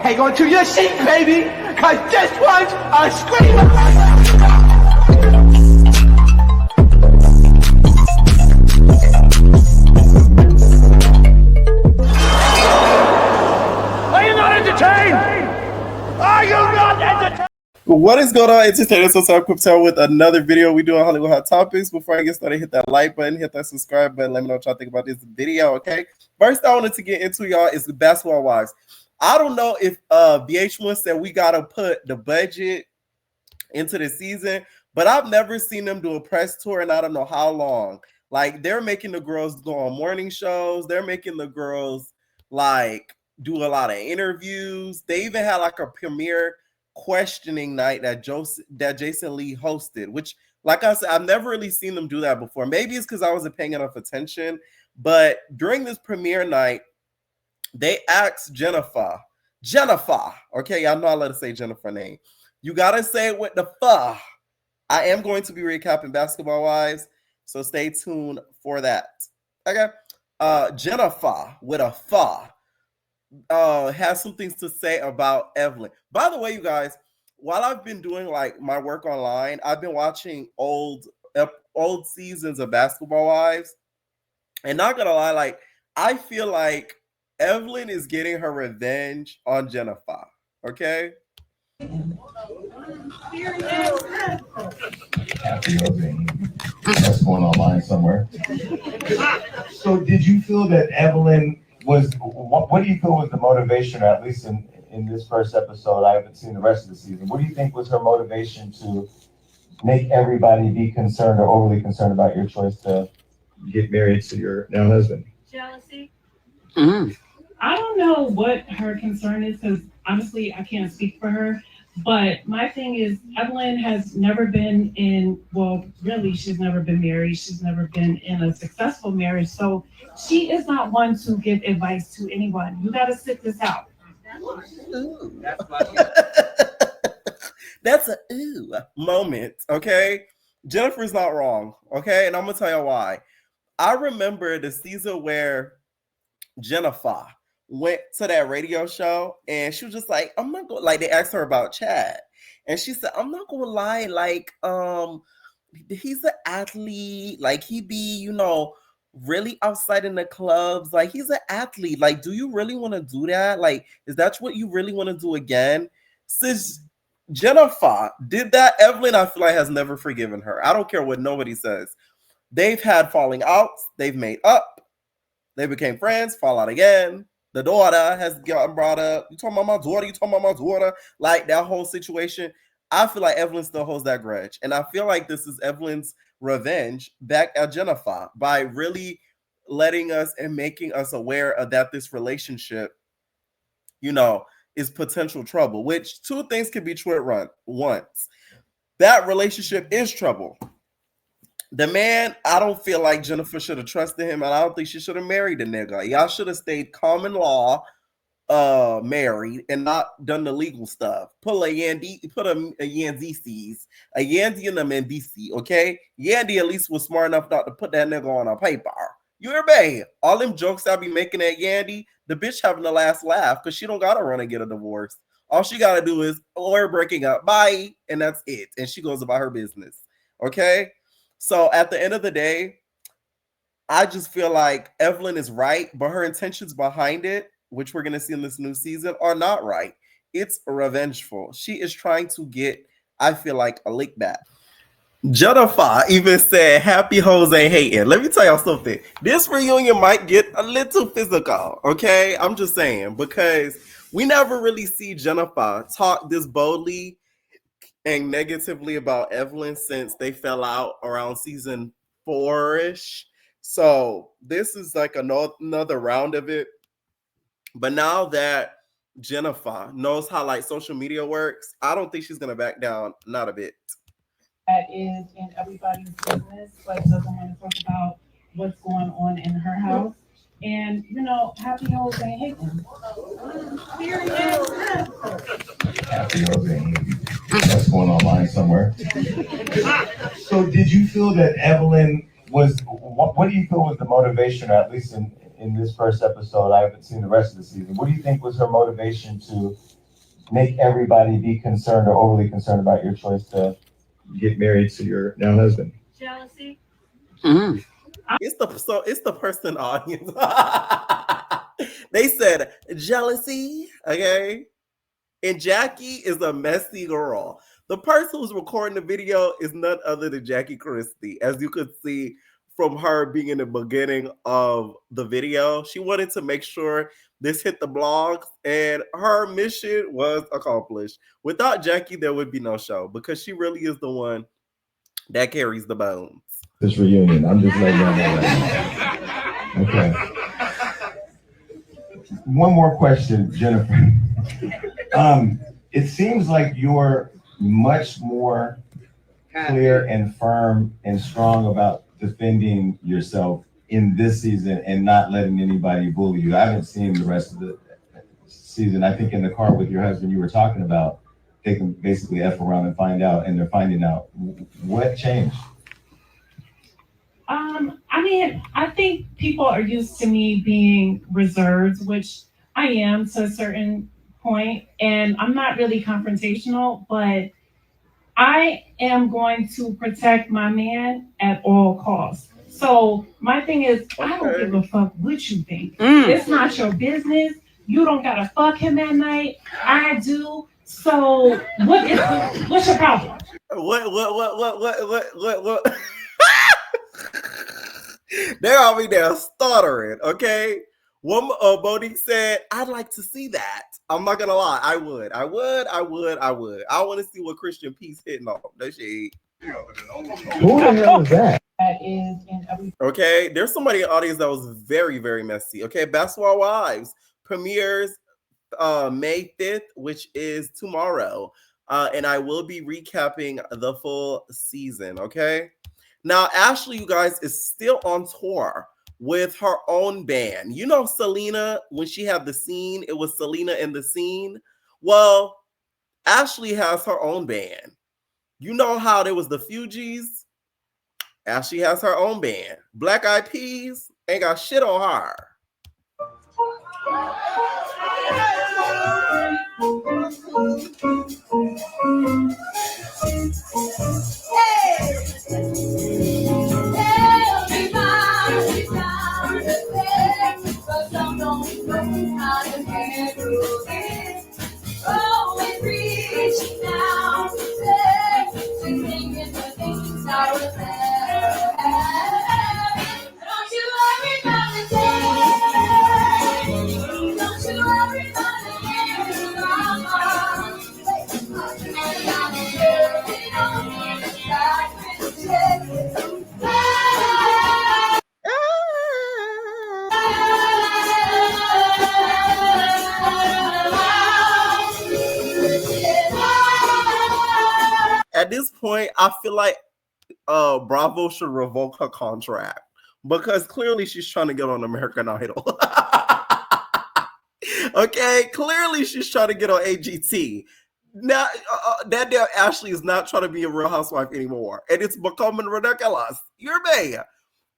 hang on to your seat, baby, because this one's a screamer. Are you not entertained? Are you not entertained? What is going on, entertainers? So I'm Crypto with another video. We doing Hollywood Hot Topics. Before I get started, hit that like button, hit that subscribe button. Let me know what y'all think about this video, okay? First, I wanted to get into y'all is the Basketball Wives. I don't know if VH1 said we gotta put the budget into the season, but I've never seen them do a press tour, and I don't know how long. Like, they're making the girls go on morning shows. They're making the girls like do a lot of interviews. They even had like a premiere questioning night that Jason Lee hosted, which, like I said, I've never really seen them do that before. Maybe it's because I wasn't paying enough attention, but during this premiere night, they asked Jennifer, okay, y'all know I let her say Jennifer name. You gotta say it with the fuh. I am going to be recapping Basketball Wives, so stay tuned for that. Okay, Jennifer with a fuh has some things to say about Evelyn. By the way, you guys, while I've been doing like my work online, I've been watching old seasons of Basketball Wives, and not gonna lie, like I feel like Evelyn is getting her revenge on Jennifer. Okay. That's going online somewhere. So did you feel that Evelyn was, what do you feel was the motivation, or at least in this first episode? I haven't seen the rest of the season. What do you think was her motivation to make everybody be concerned or overly concerned about your choice to get married to your now husband? Jealousy. I don't know what her concern is, because honestly, I can't speak for her. But my thing is, Evelyn has never been in, well, really, she's never been married. She's never been in a successful marriage. So she is not one to give advice to anyone. You got to sit this out. That's a ooh moment, okay? Jennifer's not wrong, okay? And I'm going to tell you why. I remember the season where Jennifer went to that radio show, and she was just like, I'm not going, like, they asked her about Chad, and she said, I'm not gonna lie, like, he's an athlete, like, he be, you know, really outside in the clubs, like, he's an athlete, like, do you really want to do that? Like, is that what you really want to do again? Since Jennifer did that, Evelyn, I feel like, has never forgiven her. I don't care what nobody says. They've had falling outs, they've made up, they became friends, fall out again. The daughter has gotten brought up. You talking about my daughter? You talking about my daughter? Like, that whole situation. I feel like Evelyn still holds that grudge. And I feel like this is Evelyn's revenge back at Jennifer by really letting us and making us aware of that this relationship, you know, is potential trouble, which two things can be true at once. That relationship is trouble. The man, I don't feel like Jennifer should have trusted him, and I don't think she should have married the nigga. Y'all should have stayed common law married and not done the legal stuff. Put a Mendeecees, a Yandy and a Mendeecees, okay? Yandy at least was smart enough not to put that nigga on a paper. You hear me? All them jokes I be making at Yandy, the bitch having the last laugh because she don't gotta run and get a divorce. All she gotta do is, oh, we're breaking up, bye, and that's it. And she goes about her business, okay? So at the end of the day, I just feel like Evelyn is right, but her intentions behind it, which we're going to see in this new season, are not right. It's revengeful. She is trying to get, I feel like, a lick back. Jennifer even said, happy hoes ain't hating. Let me tell y'all something. This reunion might get a little physical, okay? I'm just saying, because we never really see Jennifer talk this boldly and negatively about Evelyn since they fell out around season 4-ish. So this is like another round of it. But now that Jennifer knows how like social media works, I don't think she's gonna back down, not a bit. That is in everybody's business, but doesn't want to talk about what's going on in her house. And, you know, happy hoes ain't hating. Happy hoes ain't hating. That's going online somewhere. So did you feel that Evelyn was, what do you feel was the motivation, or at least in in this first episode. I haven't seen the rest of the season. What do you think was her motivation to make everybody be concerned or overly concerned about your choice to get married to your now husband? Jealousy. Mm. It's the person audience. They said jealousy, okay? And Jackie is a messy girl. The person who's recording the video is none other than Jackie Christie, as you could see from her being in the beginning of the video. She wanted to make sure this hit the blogs, and her mission was accomplished. Without Jackie, there would be no show, because she really is the one that carries the bones. This reunion, I'm just letting y'all know right now. Okay. One more question, Jennifer. It seems like you're much more clear and firm and strong about defending yourself in this season and not letting anybody bully you. I haven't seen the rest of the season. I think in the car with your husband, you were talking about they can basically F around and find out, and they're finding out. What changed? I mean, I think people are used to me being reserved, which I am to a certain point, and I'm not really confrontational, but I am going to protect my man at all costs. So my thing is, I don't give a fuck what you think. It's not your business. You don't gotta fuck him that night. I do. So what's your problem? What? They're already there stuttering, okay? One Monique said, I'd like to see that. I'm not gonna lie, I would. I want to see what Christian Peace hitting on. No shade. Who the hell is that? That is in every. Okay, there's somebody in the audience that was very, very messy. Okay, Basketball Wives premieres May 5th, which is tomorrow. And I will be recapping the full season, okay? Now, Ashley, you guys, is still on tour with her own band. You know Selena, when she had the scene, it was Selena and the Scene. Well, Ashley has her own band. You know how there was the Fugees? Ashley has her own band. Black Eyed Peas ain't got shit on her. At this point, I feel like Bravo should revoke her contract, because clearly she's trying to get on American Idol. Okay, clearly she's trying to get on AGT. Now, that damn Ashley is not trying to be a Real Housewife anymore, and it's becoming ridiculous. You're me.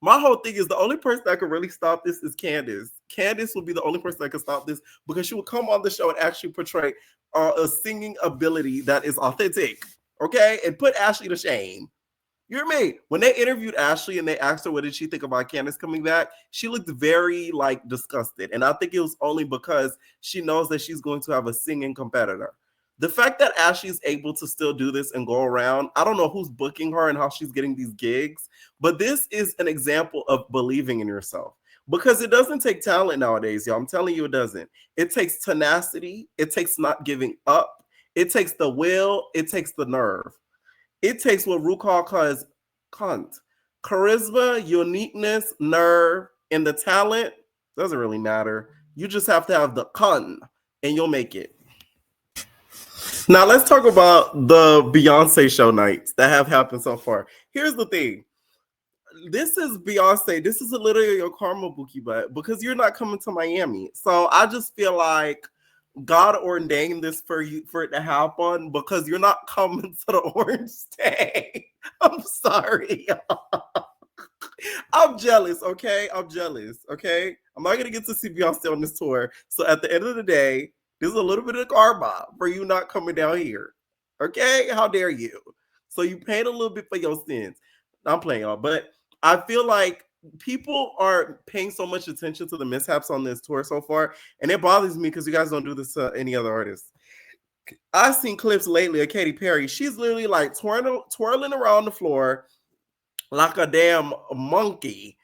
My whole thing is the only person that can really stop this is Candace. Candace will be the only person that can stop this, because she will come on the show and actually portray a singing ability that is authentic, okay, and put Ashley to shame. You hear me? When they interviewed Ashley and they asked her what did she think about Candace coming back, she looked very disgusted. And I think it was only because she knows that she's going to have a singing competitor. The fact that Ashley's able to still do this and go around, I don't know who's booking her and how she's getting these gigs, but this is an example of believing in yourself. Because it doesn't take talent nowadays, y'all. I'm telling you, it doesn't. It takes tenacity. It takes not giving up. It takes the will. It takes the nerve. It takes what RuPaul calls charisma, uniqueness, nerve, and the talent doesn't really matter. You just have to have the and you'll make it. Now let's talk about the Beyonce show nights that have happened so far. Here's the thing. This is Beyonce. This is literally your karma bookie butt, because you're not coming to Miami. So I just feel like God ordained this for you, for it to happen, because you're not coming to the Orange State. I'm sorry. I'm jealous, okay? I'm jealous, okay? I'm not gonna get to see Beyonce on this tour. So at the end of the day, there's a little bit of karma for you not coming down here. Okay? How dare you? So you paid a little bit for your sins. I'm playing y'all, but I feel like people are paying so much attention to the mishaps on this tour so far, and it bothers me because you guys don't do this to any other artists. I've seen clips lately of Katy Perry. She's literally like twirling around the floor like a damn monkey,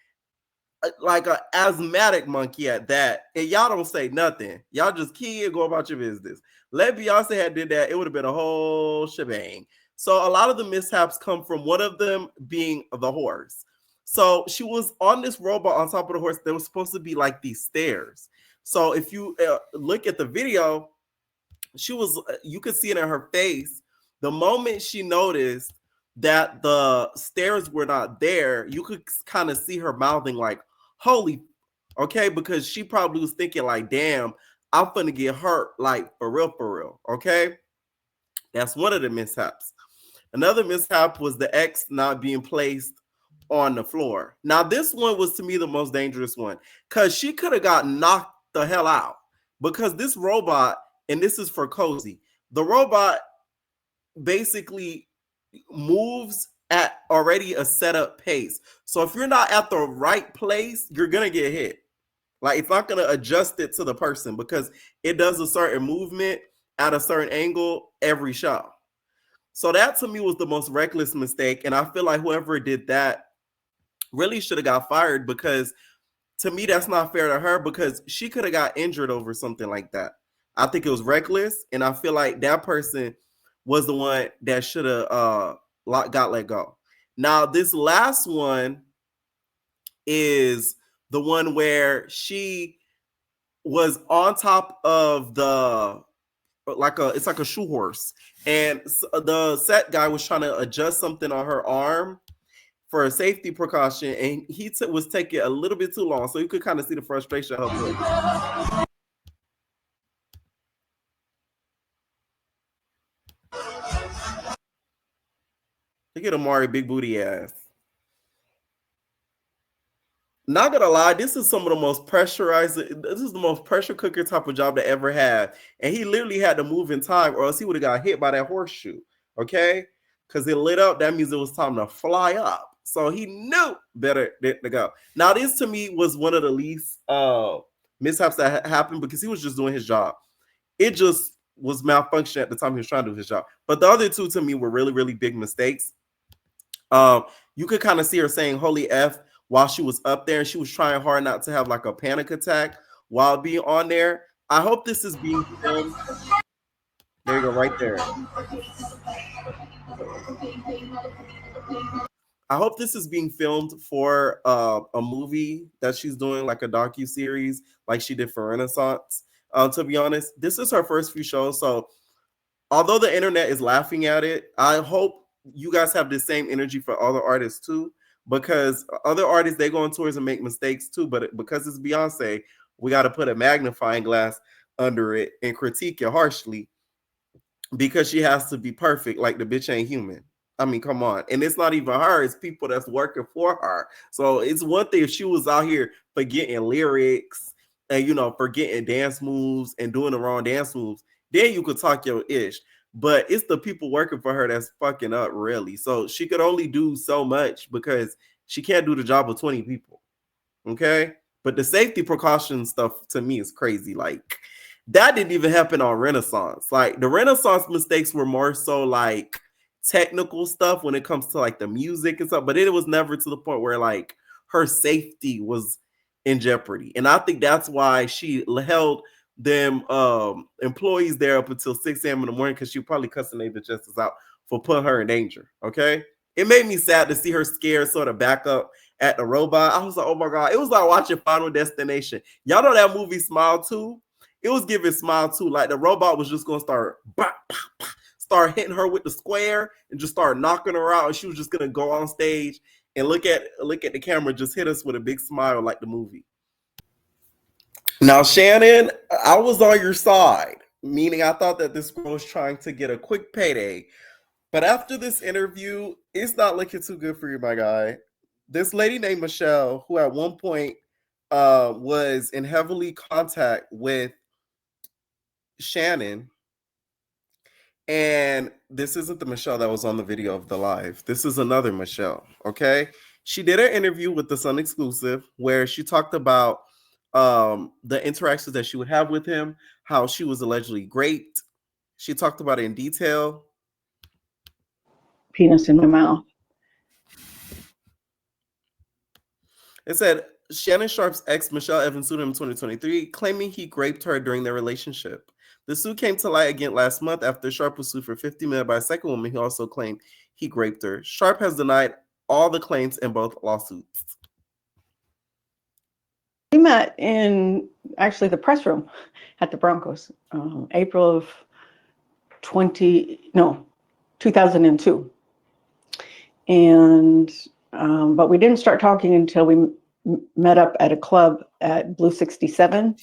like an asthmatic monkey at that. And y'all don't say nothing. Y'all just key and go about your business. Let Beyonce had did that, it would have been a whole shebang. So a lot of the mishaps come from one of them being the horse. So she was on this robot on top of the horse. There was supposed to be like these stairs. So if you look at the video, you could see it in her face. The moment she noticed that the stairs were not there, you could kind of see her mouthing like, holy, okay, because she probably was thinking like, damn, I'm finna get hurt, like for real, okay? That's one of the mishaps. Another mishap was the X not being placed on the floor. Now, this one was to me the most dangerous one because she could have got knocked the hell out because this robot, and this is for Cozy, the robot basically moves at already a set up pace. So if you're not at the right place, you're going to get hit. Like it's not going to adjust it to the person because it does a certain movement at a certain angle every show. So that to me was the most reckless mistake. And I feel like whoever did that really should have got fired because to me, that's not fair to her because she could have got injured over something like that. I think it was reckless. And I feel like that person was the one that should have got let go. Now, this last one is the one where she was on top of the it's like a shoe horse, and the set guy was trying to adjust something on her arm for a safety precaution, and he was taking a little bit too long, so you could kind of see the frustration of her. Look at Amari, big booty ass. Not gonna lie, this is some of the most pressurized. This is the most pressure cooker type of job to ever have, and he literally had to move in time, or else he would have got hit by that horseshoe. Okay, because it lit up. That means it was time to fly up. So he knew better to go. Now, this to me was one of the least mishaps that happened because he was just doing his job. It just was malfunction at the time he was trying to do his job. But the other two to me were really, really big mistakes. You could kind of see her saying "Holy F" while she was up there, and she was trying hard not to have like a panic attack while being on there. I hope this is being filmed. There you go, right there. I hope this is being filmed for a movie that she's doing, like a docu-series, like she did for Renaissance. To be honest, this is her first few shows, so although the internet is laughing at it, I hope you guys have the same energy for other artists too, because other artists, they go on tours and make mistakes too, but because it's Beyonce, we got to put a magnifying glass under it and critique it harshly because she has to be perfect. Like the bitch ain't human. I mean, come on. And it's not even her, it's people that's working for her. So it's one thing if she was out here forgetting lyrics and, you know, forgetting dance moves and doing the wrong dance moves, then you could talk your ish. But it's the people working for her that's fucking up, really. So she could only do so much because she can't do the job of 20 people. Okay? But the safety precaution stuff to me is crazy. Like, that didn't even happen on Renaissance. Like, the Renaissance mistakes were more so like technical stuff when it comes to like the music and stuff, but it was never to the point where like her safety was in jeopardy. And I think that's why she held them employees there up until 6 a.m. in the morning, because she probably cussing their justice out for putting her in danger. Okay, it made me sad to see her scared, sort of back up at the robot. I was like, oh my god, it was like watching Final Destination. Y'all know that movie Smile 2? It was giving Smile 2. Like the robot was just gonna start hitting her with the square and just start knocking her out, and she was just gonna go on stage and look at the camera, just hit us with a big smile like the movie. Now, Shannon, I was on your side, meaning I thought that this girl was trying to get a quick payday. But after this interview, it's not looking too good for you, my guy. this lady named Michelle, who at one point was in heavily contact with Shannon. And this isn't the Michelle that was on the video of the live. This is another Michelle, okay? She did an interview with the Sun Exclusive where she talked about the interactions that she would have with him, how she was allegedly raped. She talked about it in detail. Penis in my mouth. It said, Shannon Sharpe's ex, Michelle Evans, sued him in 2023, claiming he raped her during their relationship. The suit came to light again last month after Sharpe was sued for $50 million by a second woman who also claimed he raped her. Sharpe has denied all the claims in both lawsuits. We met in actually the press room at the Broncos, April of 2002. And, but we didn't start talking until we met up at a club at Blue 67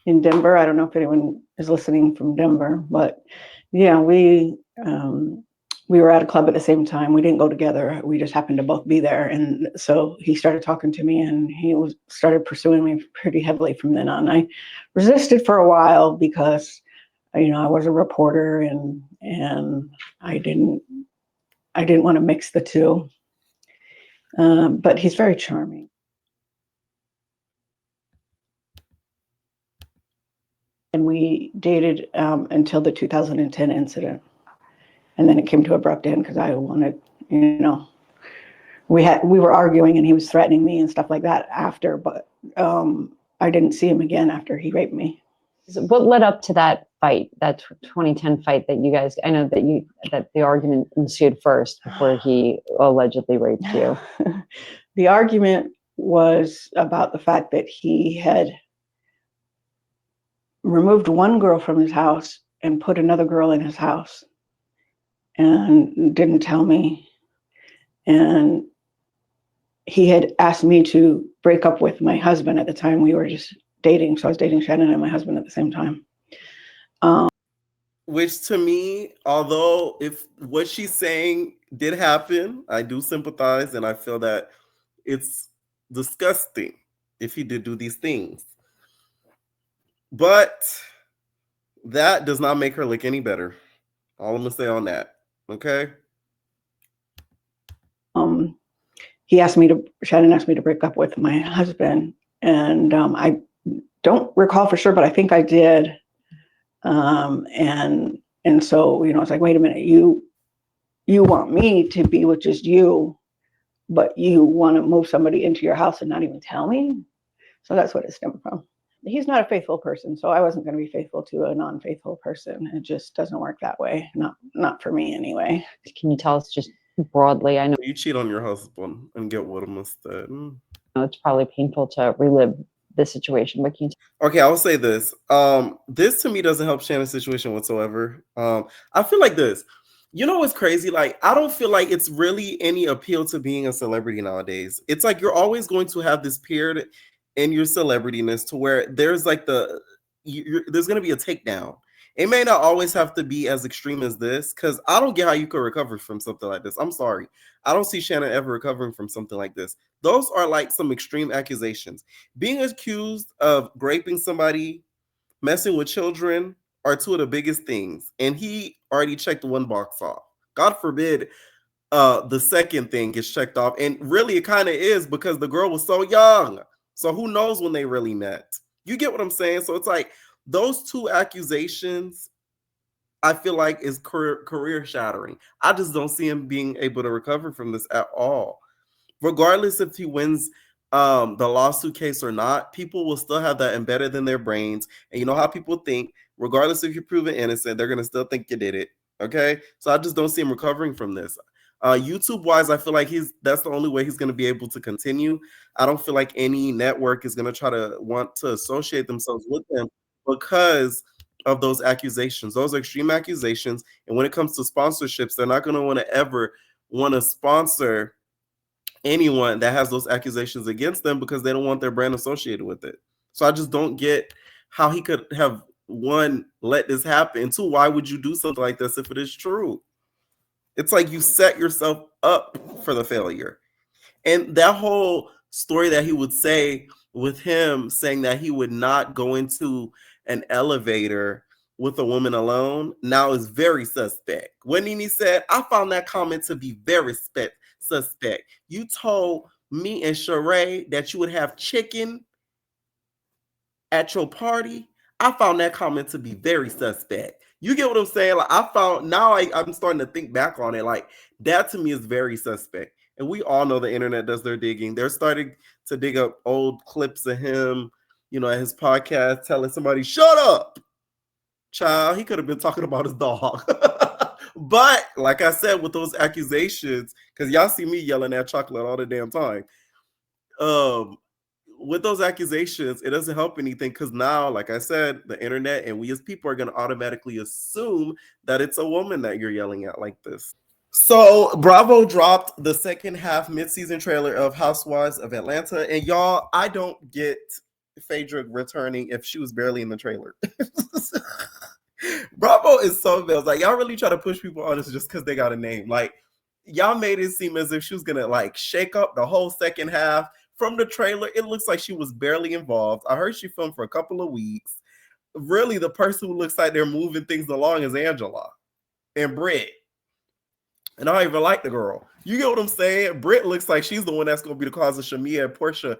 in Denver. I don't know if anyone is listening from Denver, but yeah, we were at a club at the same time. We didn't go together. We just happened to both be there. And so he started talking to me and started pursuing me pretty heavily from then on. I resisted for a while because, I was a reporter and I didn't want to mix the two. But he's very charming. And we dated until the 2010 incident. And then it came to abrupt end because I wanted, we were arguing and he was threatening me and stuff like that after, but I didn't see him again after he raped me. What led up to that fight, that 2010 fight that you guys, I know that the argument ensued first before he allegedly raped you? The argument was about the fact that he had removed one girl from his house and put another girl in his house and didn't tell me. And he had asked me to break up with my husband at the time. We were just dating. So I was dating Shannon and my husband at the same time. Which to me, although if what she's saying did happen, I do sympathize and I feel that it's disgusting if he did do these things. But that does not make her look any better. All I'm gonna say on that. Okay. Shannon asked me to break up with my husband, and I don't recall for sure, but I think I did. And so, it's like, wait a minute, you want me to be with just you, but you want to move somebody into your house and not even tell me? So that's what it stemmed from. He's not a faithful person, so I wasn't going to be faithful to a non-faithful person. It just doesn't work that way. Not for me anyway. Can you tell us just broadly? I know you cheat on your husband and get with him instead. It's probably painful to relive this situation, but can you okay, I'll say this. This to me doesn't help Shannon's situation whatsoever. I feel like this. What's crazy? Like, I don't feel like it's really any appeal to being a celebrity nowadays. It's like you're always going to have this period in your celebrityness to where there's like there's going to be a takedown. It may not always have to be as extreme as this, because I don't get how you could recover from something like this. I'm sorry. I don't see Shannon ever recovering from something like this. Those are like some extreme accusations. Being accused of raping somebody, messing with children are two of the biggest things. And he already checked one box off. God forbid the second thing gets checked off. And really it kind of is, because the girl was so young. So who knows when they really met? You get what I'm saying? So it's like those two accusations, I feel like is career shattering. I just don't see him being able to recover from this at all. Regardless if he wins the lawsuit case or not, people will still have that embedded in their brains. And you know how people think, regardless if you're proven innocent, they're going to still think you did it. Okay? So I just don't see him recovering from this. YouTube wise, I feel like that's the only way he's going to be able to continue. I don't feel like any network is going to want to associate themselves with him because of those accusations. Those are extreme accusations. And when it comes to sponsorships, they're not going to want to sponsor anyone that has those accusations against them because they don't want their brand associated with it. So I just don't get how he could have, one, let this happen. Two, why would you do something like this if it is true? It's like you set yourself up for the failure. And that whole story that he would say with him saying that he would not go into an elevator with a woman alone now is very suspect. When Nene said, I found that comment to be very suspect. You told me and Sheree that you would have chicken at your party. I found that comment to be very suspect. You get what I'm saying? Like I'm starting to think back on it. Like that to me is very suspect. And we all know the internet does their digging. They're starting to dig up old clips of him, at his podcast telling somebody, shut up. Child, he could have been talking about his dog. But like I said, with those accusations, because y'all see me yelling at chocolate all the damn time. With those accusations, it doesn't help anything because now, like I said, the internet and we as people are going to automatically assume that it's a woman that you're yelling at like this. So Bravo dropped the second half mid-season trailer of Housewives of Atlanta. And y'all, I don't get Phaedra returning if she was barely in the trailer. Bravo is so bad. Like, y'all really try to push people on this just because they got a name. Like, y'all made it seem as if she was going to, like, shake up the whole second half. From the trailer, it looks like she was barely involved. I heard she filmed for a couple of weeks. Really, the person who looks like they're moving things along is Angela and Britt. And I don't even like the girl. You get what I'm saying? Britt looks like she's the one that's going to be the cause of Shamia and Portia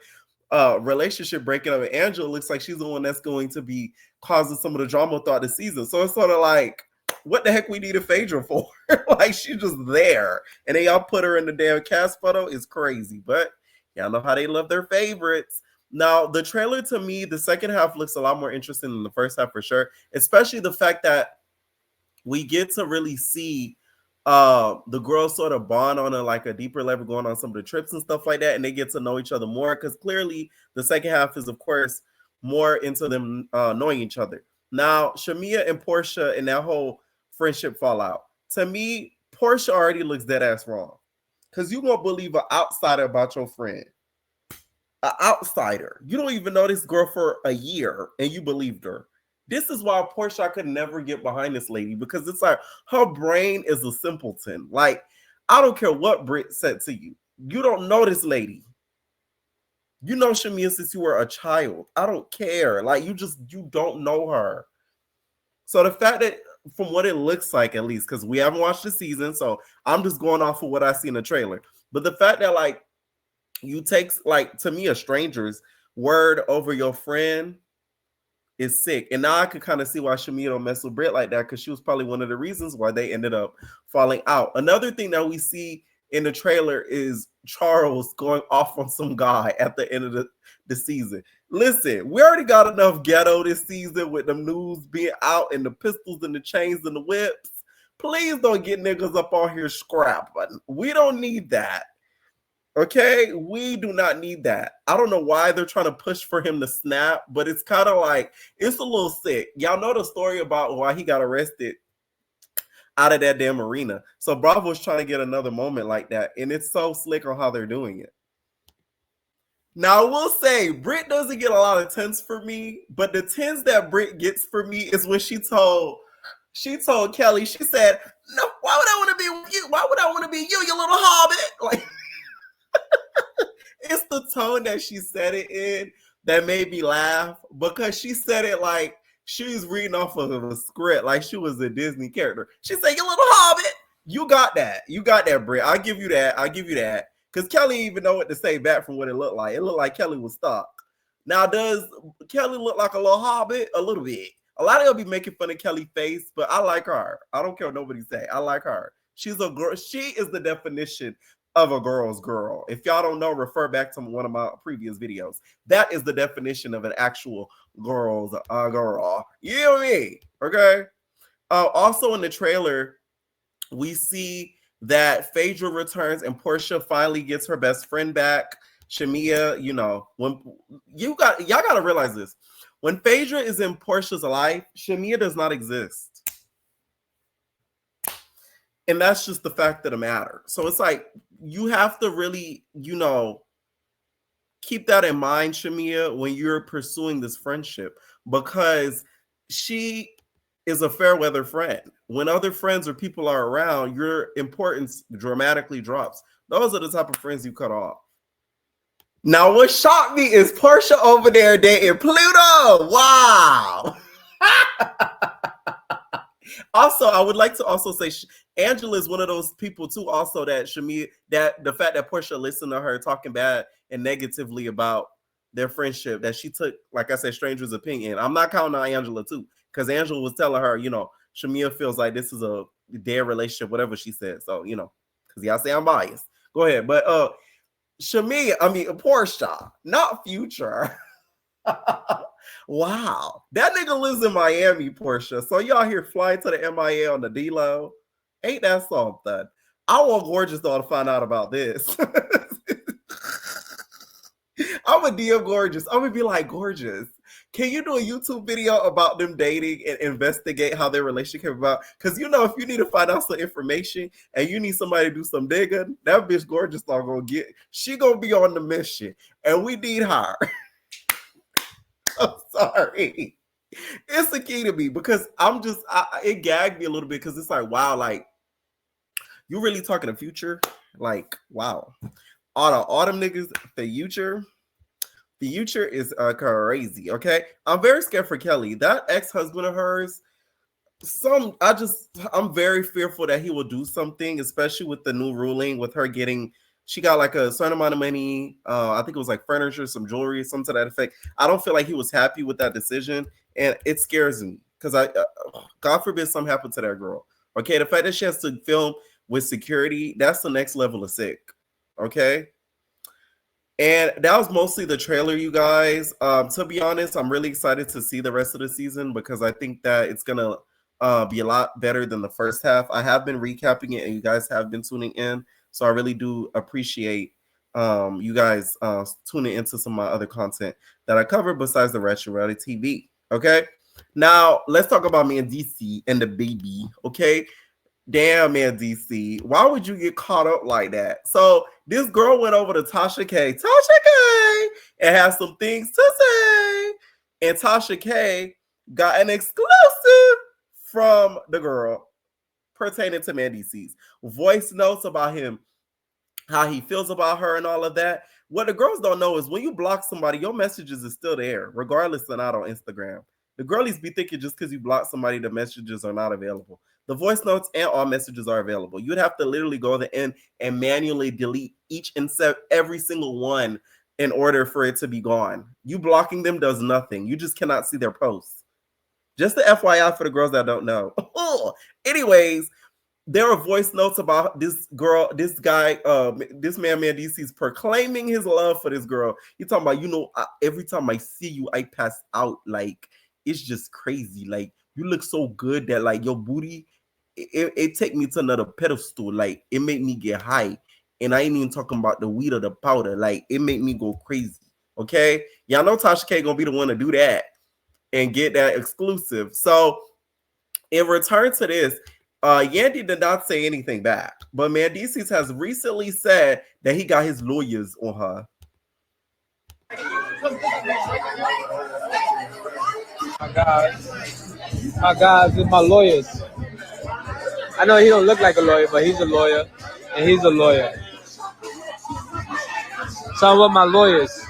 relationship breaking up. And Angela looks like she's the one that's going to be causing some of the drama throughout the season. So it's sort of like, what the heck we needed Phaedra for? Like, she's just there. And then y'all put her in the damn cast photo. It's crazy. But y'all know how they love their favorites. Now, the trailer to me, the second half looks a lot more interesting than the first half for sure. Especially the fact that we get to really see the girls sort of bond on a deeper level, going on some of the trips and stuff like that, and they get to know each other more because clearly the second half is, of course, more into them knowing each other. Now, Shamia and Portia and that whole friendship fallout. To me, Portia already looks dead ass wrong because you won't believe an outsider about your friend. An outsider. You don't even know this girl for a year and you believed her. This is why Portia, I could never get behind this lady because it's like her brain is a simpleton. Like, I don't care what Britt said to you. You don't know this lady. You know Shamia since you were a child. I don't care. Like, you don't know her. So the fact that, from what it looks like at least, because we haven't watched the season, so I'm just going off of what I see in the trailer. But the fact that, like, you take, like, to me, a stranger's word over your friend is sick. And now I could kind of see why Shamia don't mess with Britt like that, because she was probably one of the reasons why they ended up falling out. Another thing that we see in the trailer is Charles going off on some guy at the end of the season. Listen, we already got enough ghetto this season with the news being out and the pistols and the chains and the whips. Please don't get niggas up on here scrapping. We don't need that. Okay, we do not need that. I don't know why they're trying to push for him to snap, but it's kind of like, it's a little sick. Y'all know the story about why he got arrested out of that damn arena. So Bravo's trying to get another moment like that, and it's so slick on how they're doing it. Now, I will say, Britt doesn't get a lot of tens for me, but the tens that Britt gets for me is when she told Kelly, she said, "No, why would I want to be with you? Why would I want to be you, you little hobbit?" Like, it's the tone that she said it in that made me laugh, because she said it like she was reading off of a script, like she was a Disney character. She said, "You little hobbit." You got that. You got that, Britt. I'll give you that. Because Kelly didn't even know what to say back from what it looked like. It looked like Kelly was stuck. Now, does Kelly look like a little hobbit? A little bit. A lot of y'all be making fun of Kelly's face, but I like her. I don't care what nobody say. I like her. She's a girl. She is the definition of a girl's girl. If y'all don't know, refer back to one of my previous videos. That is the definition of an actual girl's girl. You know me? Okay. Also in the trailer, we see that Phaedra returns and Portia finally gets her best friend back. Shamia, when y'all gotta realize this. When Phaedra is in Portia's life, Shamia does not exist. And that's just the fact of the matter. So it's like, you have to really, keep that in mind, Shamia, when you're pursuing this friendship, because she is a fair weather friend. When other friends or people are around, your importance dramatically drops. Those are the type of friends you cut off. Now, what shocked me is Portia over there dating Pluto. Wow. Also, I would like to also say Angela is one of those people too. Also, that Shamia, that the fact that Portia listened to her talking bad and negatively about their friendship, that she took, like I said, stranger's opinion. I'm not counting on Angela too, because Angela was telling her, you know, Shamia feels like this is a dead relationship, whatever she said. So, you know, because y'all say I'm biased. Go ahead, but Portia, not Future. Wow, that nigga lives in Miami, Portia. So y'all here flying to the MIA on the D-Lo? Ain't that something? I want Gorgeous though to find out about this. I'm a DM Gorgeous. I'm gonna be like, Gorgeous, can you do a YouTube video about them dating and investigate how their relationship came about? Because you know, if you need to find out some information and you need somebody to do some digging, that bitch Gorgeous not gonna get. She gonna be on the mission, and we need her. I'm sorry. It's the key to me because it gagged me a little bit because it's like, wow, like you really talking the future? Like, wow. All them niggas, the future is crazy. Okay. I'm very scared for Kelly. That ex-husband of hers, I'm very fearful that he will do something, especially with the new ruling with her getting. She got like a certain amount of money. I think it was like furniture, some jewelry, something to that effect. I don't feel like he was happy with that decision. And it scares me because God forbid something happened to that girl. Okay. The fact that she has to film with security, that's the next level of sick. Okay. And that was mostly the trailer, you guys. To be honest, I'm really excited to see the rest of the season because I think that it's going to be a lot better than the first half. I have been recapping it and you guys have been tuning in. So I really do appreciate you guys tuning into some of my other content that I cover besides the retro reality TV. Okay. Now let's talk about Mendeecees and the baby. Okay. Damn, Mendeecees. Why would you get caught up like that? So this girl went over to Tasha K, and has some things to say. And Tasha K got an exclusive from the girl pertaining to Mendeecees. Voice notes about him, how he feels about her and all of that. What the girls don't know is when you block somebody, your messages is still there, regardless of not on Instagram. The girlies be thinking just because you block somebody, the messages are not available. The voice notes and all messages are available. You'd have to literally go to the end and manually delete each and every single one in order for it to be gone. You blocking them does nothing. You just cannot see their posts. Just the FYI for the girls that don't know. Anyways, there are voice notes about this girl, this guy, this man Mendeecees proclaiming his love for this girl. He talking about, you know, every time I see you, I pass out. Like, it's just crazy. Like, you look so good that like your booty, it take me to another pedestal. Like, it make me get high. And I ain't even talking about the weed or the powder. Like, it make me go crazy. Okay? Y'all know Tasha K gonna be the one to do that and get that exclusive. So in return to this, Yandy did not say anything back, but Mendeecees has recently said that he got his lawyers on her. My guys and my lawyers. I know he don't look like a lawyer, but he's a lawyer, and he's a lawyer. So I'm with my lawyers.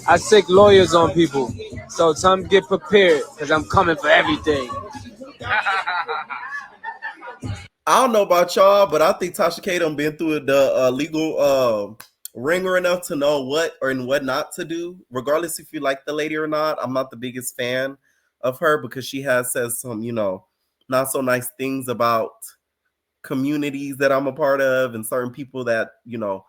I sick lawyers on people, so some get prepared because I'm coming for everything. I don't know about y'all, but I think Tasha K done been through the legal ringer enough to know what or and what not to do, regardless if you like the lady or not. I'm not the biggest fan of her because she has said some, you know, not so nice things about communities that I'm a part of and certain people that, you know,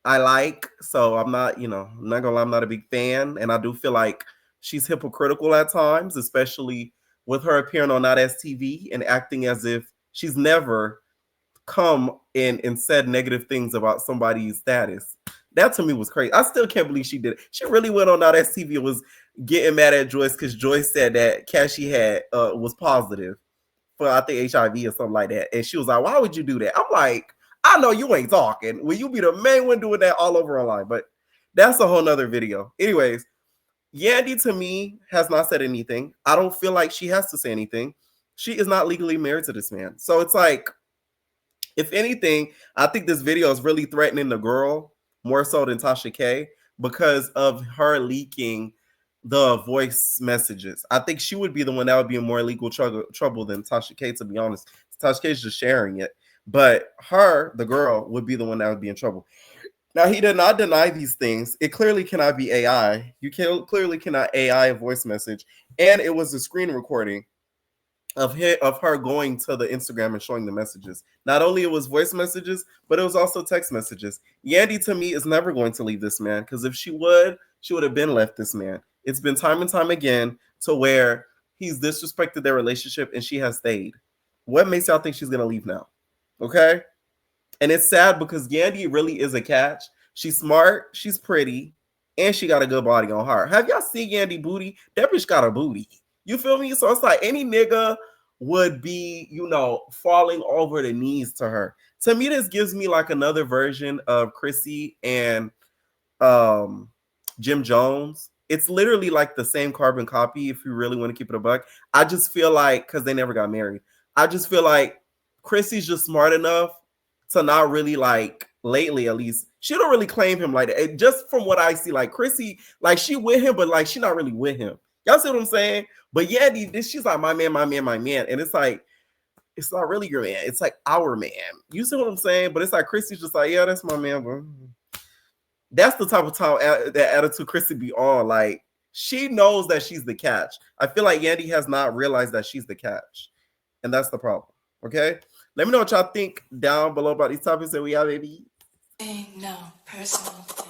I like. So I'm not, you know, I'm not gonna lie, I'm not a big fan. And I do feel like she's hypocritical at times, especially with her appearing on Not As TV and acting as if she's never come in and said negative things about somebody's status. That to me was crazy. I still can't believe she did it. She really went on Not As TV and was getting mad at Joyce because Joyce said that Cassie had was positive for, I think, HIV or something like that. And she was like, why would you do that? I'm like, I know you ain't talking. Will you be the main one doing that all over online? But that's a whole nother video. Anyways, Yandy to me has not said anything. I don't feel like she has to say anything. She is not legally married to this man. So it's like, If anything, I think this video is really threatening the girl more so than Tasha K because of her leaking the voice messages. I think she would be the one that would be in more legal trouble than Tasha K, to be honest. Tasha K is just sharing it. But her, the girl, would be the one that would be in trouble. Now, he did not deny these things. It clearly cannot be AI. You clearly cannot AI a voice message. And it was a screen recording of her going to the Instagram and showing the messages. Not only it was voice messages, but it was also text messages. Yandy, to me, is never going to leave this man, because if she would have been left this man. It's been time and time again to where he's disrespected their relationship and she has stayed. What makes y'all think she's going to leave now? Okay? And it's sad because Yandy really is a catch. She's smart, she's pretty, and she got a good body on her. Have y'all seen Yandy booty? That bitch got a booty. You feel me? So it's like any nigga would be, falling over the knees to her. To me, this gives me like another version of Chrissy and Jim Jones. It's literally like the same carbon copy, if you really want to keep it a buck. I just feel like, because they never got married, I just feel like Chrissy's just smart enough to not really, like, lately at least, she don't really claim him like that. Just from what I see, like, Chrissy, like, she with him, but like she not really with him. Y'all see what I'm saying? But yeah, she's like, my man, my man, my man. And it's like, it's not really your man. It's like our man. You see what I'm saying? But it's like Chrissy's just like, yeah, that's my man, bro. That's the type of time that attitude Chrissy be on. Like, she knows that she's the catch. I feel like Yandy has not realized that she's the catch. And that's the problem. Okay? Let me know what y'all think down below about these topics that we have, baby. Ain't no personal thing.